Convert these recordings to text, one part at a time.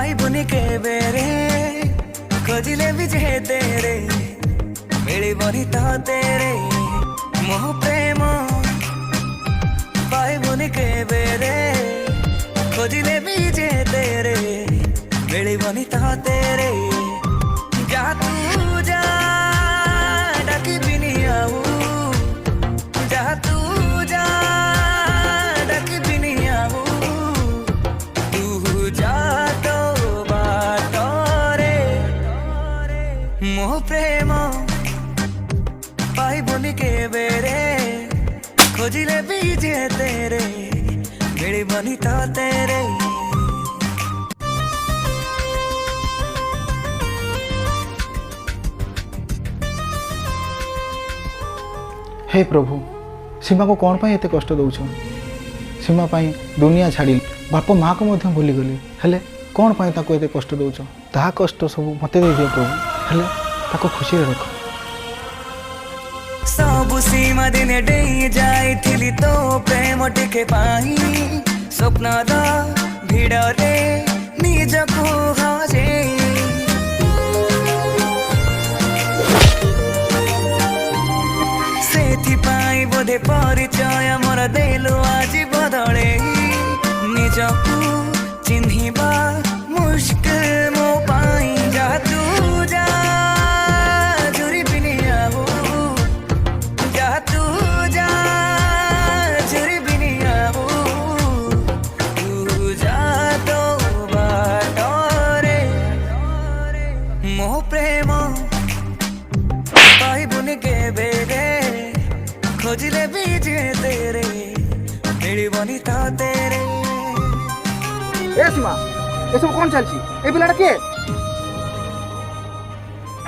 पाइबुनि केबे रे खोजिले भी जे तेरे मिलिबनि तो तेरे मोह प्रेम पाइबुनि केबे रे खोजिले भी जे तेरे मिलिबनि तो तेरे जा तू जा डाकी बिनी आऊ जा तू जा डाकी बिनी आऊ तू जा तो बाटो रे मोह प्रेम पाइबुनि केबे रे खोजिले भी जे तेरे मिलिबनि तो तेरे। हे प्रभु सीमा को कौन पाई एते कष्ट दौच सीमा पाई दुनिया छाड़ी बाप माँ को मध्य भूली गली हेले कौन पाई ताको एते कष्ट दौच ता कष्ट सब मते दे दियो प्रभु हेले ताको खुशी रख। सबु सीमा दिने डेई जाइथिली तो प्रेम टिके पाई स्वप्न द भिड़ रे निजको हजे सेथिपाई बोधे परिचय मोर देलु आज बदले निजको चिन्हिबा मुश्किल मो पाई जा तू जा झुरी बिनी आऊ जा तू जा झुरी बिनी आऊ तू जा तो बाटो रे मोह प्रेम पाइबुनि केबे रे खोजिले भी जे तेरे मिलिबनि तो तेरे। ए सीमा ए सब कौन चलची ए पिलाटा के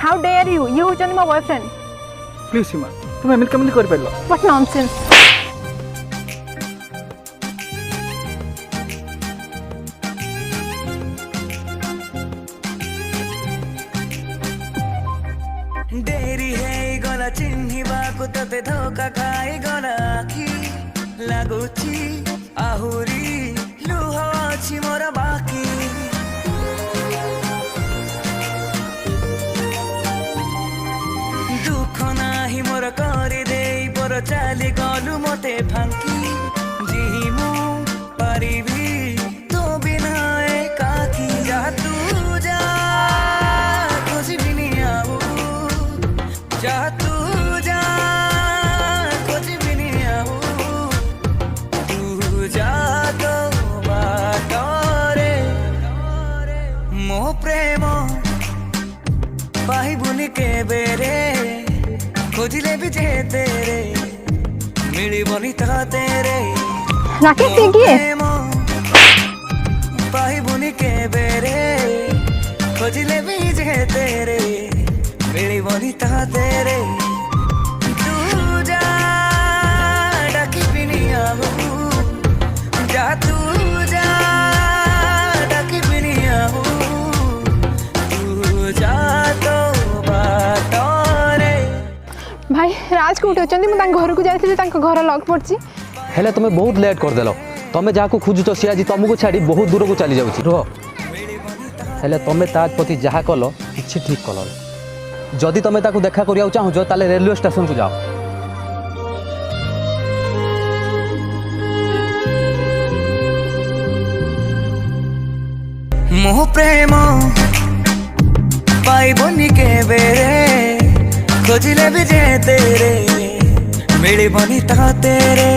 हाउ डेयर यू यू होचन मो बॉयफ्रेंड प्लीज सीमा तुम एमिल कमिल कर परलो व्हाट नॉनसेंस। डेरी है गला चिन्हिबा को तते धोखा खाई गला आखि लागुची आहुरी लुह अछि मोर बाकी दुख नाही मोर करि देई पर चाली गलु मते फांकी जिमु पारिबी तो बिना एकाकी जा तू जा खोजिबिनी आऊ जा तू जा खोजिबिनी आऊ तू जा तो बाटो रे मोह प्रेम पाइबुनि केबे रे खोजिले भी जे तेरे मिलिबनि तो तेरे राकेश ये किए पाइबुनि केबे रे खोजिले भी जे तेरे मिलिबनि तो तेरे तू जा डाकी बिनी आऊ जा तू जा डाकी बिनी आऊ तू जा तो बाटो रे। भाई राज कोठी होचंदी मु तांग घर को जाइथिले तांग घर लॉक पड़ची हेले तुम बहुत लेट कर देलो तुम जहाँ खोजुच सी आज तुमको छाड़ी बहुत दूर को चली जाऊँ रुह हेले तुम ताज प्रति जहाँ कल कि ठीक कल जदि तुम ताकू देखा करिया चाहूच ताले रेलवे स्टेशन को जाओ। मोह प्रेम पाइबुनि केबे रे खोजिले भी जे तेरे मिलिबनि तो तेरे।